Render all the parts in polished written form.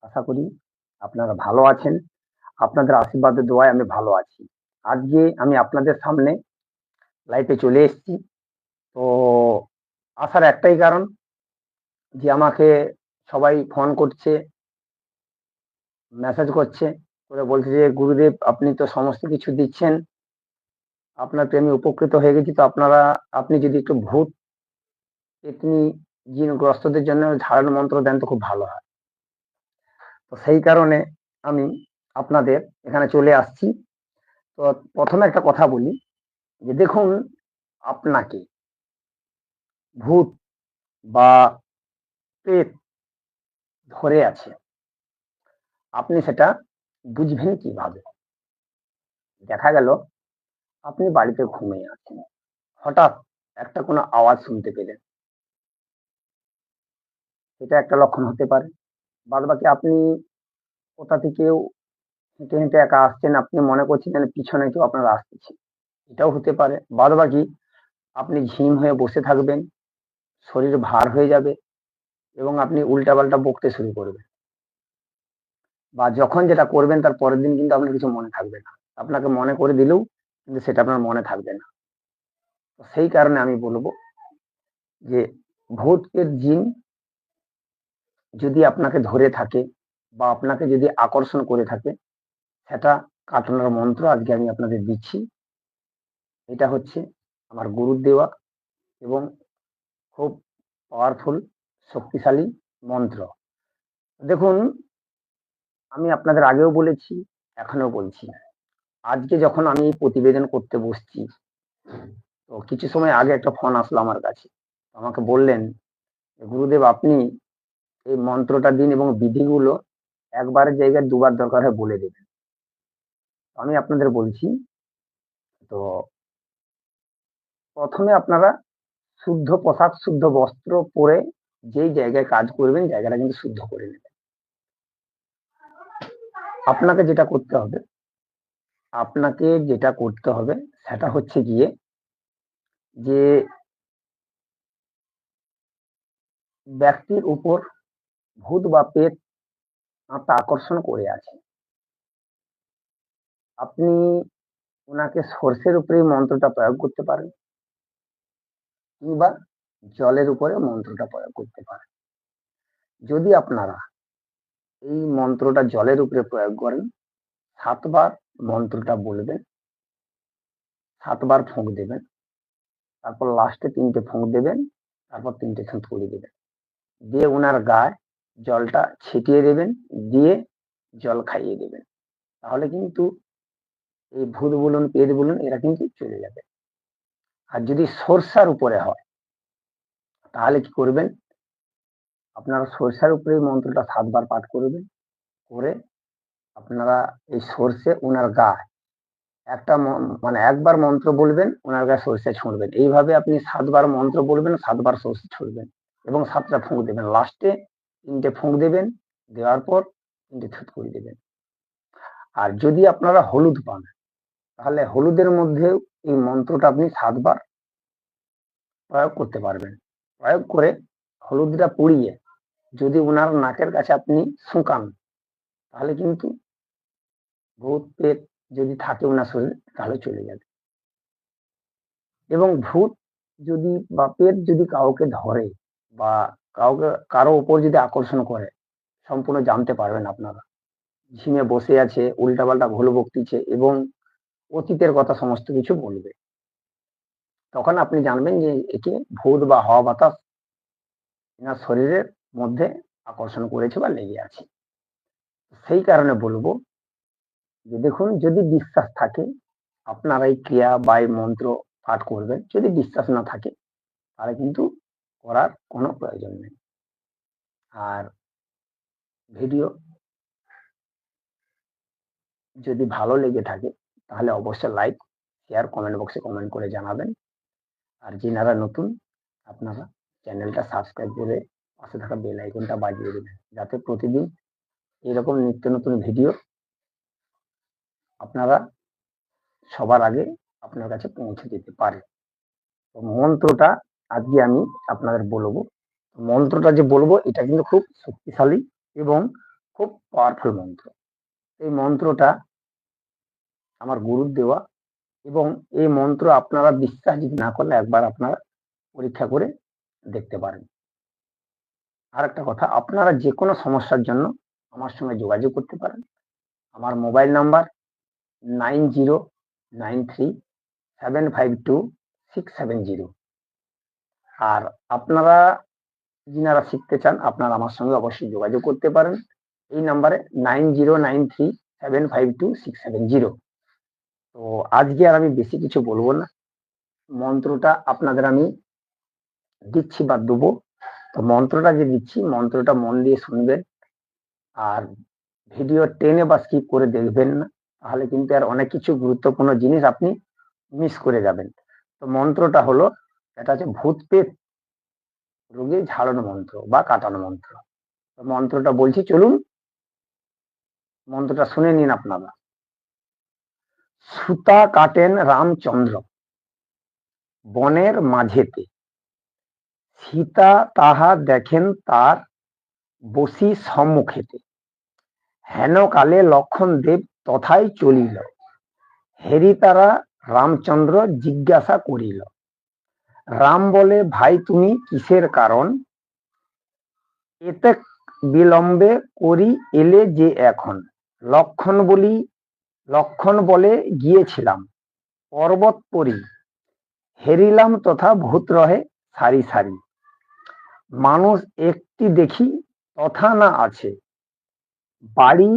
আশা করি আপনারা ভালো আছেন। আপনাদের আশীর্বাদের দোয়ায় আমি ভালো আছি। আজকে আমি আপনাদের সামনে লাইভে চলে এসেছি। তো আসার একটাই কারণ যে আমাকে সবাই ফোন করছে, মেসেজ করছে, করে বলছে যে গুরুদেব আপনি তো সমস্ত কিছু দিচ্ছেন, আপনার প্রেমে উপকৃত হয়ে গেছি। তো আপনি যদি একটু ভূত পেতনি জিনগ্রস্তদের জন্য ঝাড়ানো মন্ত্র দেন তো খুব ভালো হয়। তো সেই কারণে আমি আপনাদের এখানে চলে আসছি। তো প্রথমে একটা কথা বলি যে দেখুন, আপনাকে ভূত বা পেট ধরে আছে, আপনি সেটা বুঝবেন কিভাবে? দেখা গেল আপনি বাড়িতে ঘুমিয়ে আছেন, হঠাৎ একটা কোনো আওয়াজ শুনতে পেলেন, এটা একটা লক্ষণ হতে পারে। বাদ বাকি আপনি কোথা থেকেও হেঁটে হেঁটে একা আসছেন, আপনি মনে করছেন যেন পিছনে কেউ আপনার আসতেছে, এটাও হতে পারে। বাদ বাকি আপনি ঝিম হয়ে বসে থাকবেন, শরীর ভার হয়ে যাবে এবং আপনি উল্টাপাল্টা বকতে শুরু করবেন, বা যখন যেটা করবেন তার পরের দিন কিন্তু আপনার কিছু মনে থাকবে না। আপনাকে মনে করে দিলেও কিন্তু সেটা আপনার মনে থাকবে না। তো সেই কারণে আমি বলবো যে ভূতের জিন যদি আপনাকে ধরে থাকে বা আপনাকে যদি আকর্ষণ করে থাকে, সেটা কাটানোর মন্ত্র আজকে আমি আপনাদের দিচ্ছি। এটা হচ্ছে আমার গুরুর দেওয়া এবং খুব পাওয়ারফুল, শক্তিশালী মন্ত্র। দেখুন, আমি আপনাদের আগেও বলেছি, এখনো বলছি, আজকে যখন আমি এই প্রতিবেদন করতে বসছি, তো কিছু সময় আগে একটা ফোন আসলো আমার কাছে। আমাকে বললেন, গুরুদেব আপনি এই মন্ত্রটা দিন এবং বিধিগুলো একবারের জায়গায় দুবার দরকার হয় বলে দেবেন। আমি আপনাদের বলছি, তো প্রথমে আপনারা শুদ্ধ পোশাক, শুদ্ধ বস্ত্র পরে যেই জায়গায় কাজ করবেন জায়গাটা কিন্তু শুদ্ধ করে নেবেন। আপনাকে যেটা করতে হবে আপনাকে যেটা করতে হবে সেটা হচ্ছে গিয়ে যে ব্যক্তির উপর ভূত বা পেট আত্মা আকর্ষণ করে আছে, আপনি ওনাকে সর্ষের উপরে মন্ত্রটা প্রয়োগ করতে পারেন, কিংবা জলের উপরে মন্ত্রটা প্রয়োগ করতে পারেন। যদি আপনারা এই মন্ত্রটা জলের উপরে প্রয়োগ করেন, 7 বার মন্ত্রটা বলবেন, 7 বার ফুঁক দেবেন, তারপর লাস্টে 3টে ফুঁক দেবেন, তারপর 3টে থুতকুড়ি দেবেন, দিয়ে ওনার গায়ে জলটা ছিটিয়ে দেবেন, দিয়ে জল খাইয়ে দেবেন। তাহলে কিন্তু এই ভূত বলুন, পেট বলুন, এরা কিন্তু চলে যাবে। আর যদি সরষার উপরে হয় তাহলে কি করবেন, আপনারা সরষার উপরে এই মন্ত্রটা 7 বার পাঠ করবেন, করে আপনারা এই সর্ষে ওনার গায়ে মানে একবার মন্ত্র বলবেন, ওনার গায়ে সর্ষে ছুঁড়বেন। এইভাবে আপনি 7 বার মন্ত্র বলবেন, 7 বার সর্ষে ছুঁড়বেন এবং 7টা ফুঁক দেবেন। লাস্টে 3টে ফুঁক দেবেন, দেওয়ার পর 3টে থুতকুড়ি দেবেন। আর যদি আপনারা হলুদ পান তাহলে হলুদের মধ্যেও এই মন্ত্রটা আপনি 7 বার প্রয়োগ করতে পারবেন। প্রয়োগ করে হলুদটা পুড়িয়ে যদি ওনার নাকের কাছে আপনি শুকান, তাহলে কিন্তু ভূত পেট যদি থাকে ওনার শরীরে তাহলে চলে যাবে। এবং ভূত যদি বা পেট যদি কাউকে ধরে বা কারো উপর যদি আকর্ষণ করে, সম্পূর্ণ জানতে পারবেন আপনারা। ঝিমে বসে আছে, উল্টাপাল্টা ভুল বকতিছে এবং অতীতের কথা সমস্ত কিছু বলবে, তখন আপনি জানবেন যে একে ভূত বা হাওয়া বাতাস এনার শরীরের মধ্যে আকর্ষণ করেছে বা লেগে আছে। সেই কারণে বলবো যে দেখুন, যদি বিশ্বাস থাকে আপনারা এই ক্রিয়া বা এই মন্ত্র পাঠ করবেন, যদি বিশ্বাস না থাকে তাহলে কিন্তু করার কোনো প্রয়োজন নেই। আর ভিডিও যদি ভালো লেগে থাকে তাহলে অবশ্যই লাইক, শেয়ার, কমেন্ট বক্সে কমেন্ট করে জানাবেন। আর যিনারা নতুন, আপনারা চ্যানেলটা সাবস্ক্রাইব করে পাশে থাকা বেল আইকনটা বাজিয়ে দেবেন, যাতে প্রতিদিন এরকম নিত্য নতুন ভিডিও আপনারা সবার আগে আপনার কাছে পৌঁছে যেতে পারে। তো মন্ত্রটা আজকে আমি আপনাদের বলবো। মন্ত্রটা যে বলবো এটা কিন্তু খুব শক্তিশালী এবং খুব পাওয়ারফুল মন্ত্র। এই মন্ত্রটা আমার গুরুর দেওয়া, এবং এই মন্ত্র আপনারা বিশ্বাস যদি না করলে একবার আপনারা পরীক্ষা করে দেখতে পারেন। আর একটা কথা, আপনারা যে কোনো সমস্যার জন্য আমার সঙ্গে যোগাযোগ করতে পারেন। আমার মোবাইল নাম্বার 9093752670। আর আপনারা যিনারা শিখতে চান, আপনারা আমার সঙ্গে অবশ্যই যোগাযোগ করতে পারেন এই নাম্বারে 9093752670। তো আজকে আর আমি বেশি কিছু বলবো না, মন্ত্রটা আপনাদের আমি দিচ্ছি বা দেবো। তো মন্ত্রটা যে দিচ্ছি, মন্ত্রটা মন দিয়ে শুনবেন, আর ভিডিও টেনে বা স্কিপ করে দেখবেন না, তাহলে কিন্তু আর অনেক কিছু গুরুত্বপূর্ণ জিনিস আপনি মিস করে যাবেন। তো মন্ত্রটা হলো, এটা হচ্ছে ভূত পেট রোগে ঝাড়ানো মন্ত্র বা কাটানো মন্ত্র। তো মন্ত্রটা বলছি, চলুন মন্ত্রটা শুনে নিন আপনারা। সুতা কাটেন রামচন্দ্র বনের মাঝেতে, সীতা তাহা দেখেন তার বসি সম্মুখেতে, হেন কালে লক্ষণ দেব তথায় চলিল, হেরি তারা রামচন্দ্র জিজ্ঞাসা করিল। রাম বলে, ভাই তুমি কিসের কারণ, এতে বিলম্বে করি এলে যে এখন। লক্ষণ বলে গিয়েছিলাম পর্বত পরি, হেরিলাম তথা ভূত রহে সারি সারি। মানুষ একটি দেখি তথা না আছে, বাড়ি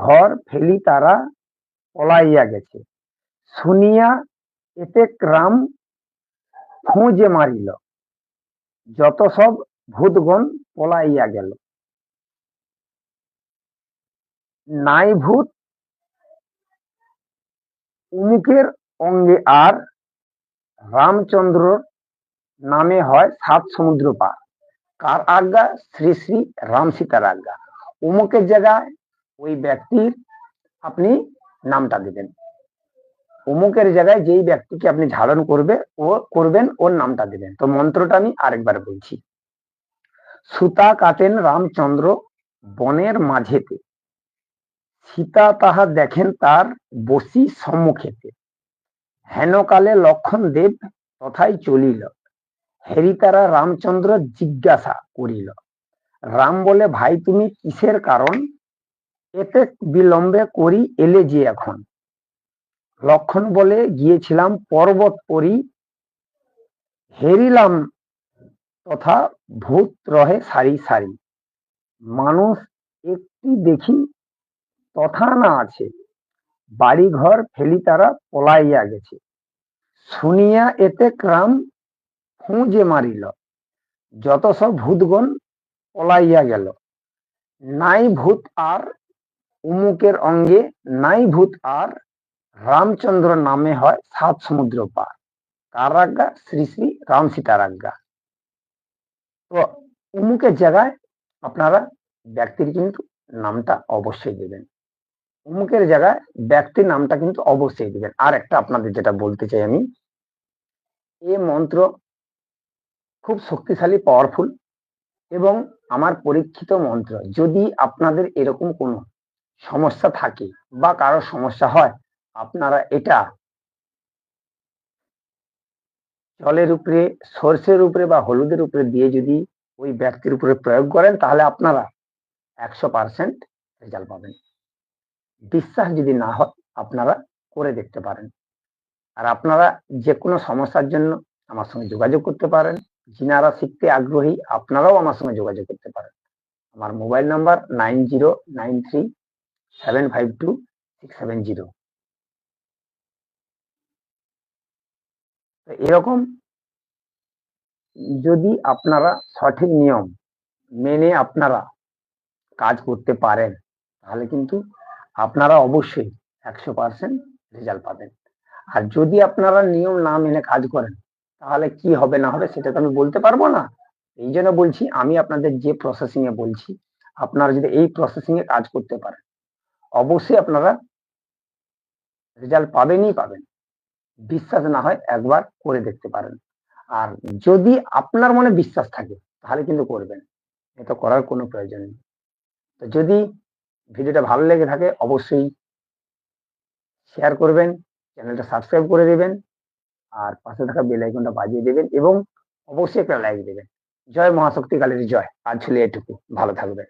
ঘর ফেলি তারা পলাইয়া গেছে। শুনিয়া এতেক রাম খুঁজে মারিল, যত সব ভূতগণ পলাইয়া গেল। নাই ভূত উমুকের অঙ্গে আর, রামচন্দ্রর নামে হয় সাত সমুদ্র পার। কার আজ্ঞা? শ্রী শ্রী রাম সীতার আজ্ঞা। উমুকের জায়গায় ওই ব্যক্তির আপনি নামটা দিবেন, অমুকের জায়গায় যেই ব্যক্তিকে আপনি ধারণ করবেন ওর নামটা দিবেন। তো মন্ত্রটা আমি আরেকবার বলছি। সুতা কাটেন রামচন্দ্র বনের মাঝেতে, সীতা তাহা দেখেন তার বসি সম্মুখেতে, হেন কালে লক্ষণ দেব তথায় চলিল, হেরি তারা রামচন্দ্র জিজ্ঞাসা করিল। রাম বলে, ভাই তুমি কিসের কারণ, এতে বিলম্বে করি এলে যে এখন। লক্ষণ বলে গিয়েছিলাম পর্বত পরি, হেরিলাম তথা ভূত রহে সারি সারি। মানুষ একটি দেখি তথা না আছে, বাড়ি ঘর ফেলি তারা পলাইয়া গেছে। শুনিয়া এতে রাম খুঁজে মারিল, যত সব ভূতগণ পলাইয়া গেল। নাই ভূত আর উমুকের অঙ্গে, নাই ভূত আর, রামচন্দ্র নামে হয় সাত সমুদ্র পার। কার আজ্ঞা? শ্রী শ্রী রাম সীতার আজ্ঞা। তো উমুকের জায়গায় আপনারা ব্যক্তির কিন্তু নামটা অবশ্যই দেবেন, অমুকের জায়গায় ব্যক্তির নামটা কিন্তু অবশ্যই দিবেন। আর একটা আপনাদের যেটা বলতে চাই আমি, এই মন্ত্র খুব শক্তিশালী, পাওয়ারফুল, এবং আমার পরীক্ষিত মন্ত্র। যদি আপনাদের এরকম কোনো সমস্যা থাকে বা কারো সমস্যা হয়, আপনারা এটা জলের উপরে, সর্ষের উপরে বা হলুদের উপরে দিয়ে যদি ওই ব্যক্তির উপরে প্রয়োগ করেন, তাহলে আপনারা 100% রেজাল্ট পাবেন। বিশ্বাস যদি না হয়, আপনারা করে দেখতে পারেন। আর আপনারা যে কোনো সমস্যার জন্য আমার সঙ্গে যোগাযোগ করতে পারেন। যিনারা শিখতে আগ্রহী, আপনারাও আমার সঙ্গে যোগাযোগ করতে পারেন। আমার মোবাইল নাম্বার 9093752670। এরকম যদি আপনারা সঠিক নিয়ম মেনে আপনারা কাজ করতে পারেন, তাহলে কিন্তু আপনারা অবশ্যই 100% রেজাল্ট পাবেন। আর যদি আপনারা নিয়ম না মেনে কাজ করেন, তাহলে কি হবে না হবে সেটা তো আমি বলতে পারবো না। এই জন্য বলছি, আমি আপনাদের যে প্রসেসিং এ বলছি, আপনারা যদি এই প্রসেসিং এ কাজ করতে পারেন, অবশ্যই আপনারা রেজাল্ট পাবেনই পাবেন। বিশ্বাস না হয় একবার করে দেখতে পারেন। আর যদি আপনার মনে বিশ্বাস থাকে, তাহলে কিন্তু করবেন, এটা করার কোনো প্রয়োজন নেই। তো যদি ভিডিওটা ভালো লেগে থাকে অবশ্যই শেয়ার করবেন, চ্যানেলটা সাবস্ক্রাইব করে দেবেন, আর পাশে থাকা বেল আইকনটা বাজিয়ে দেবেন এবং অবশ্যই একটা লাইক দেবেন। জয় মহাশক্তি কালীর জয়। আজ ছিল এটুকু, ভালো থাকবেন।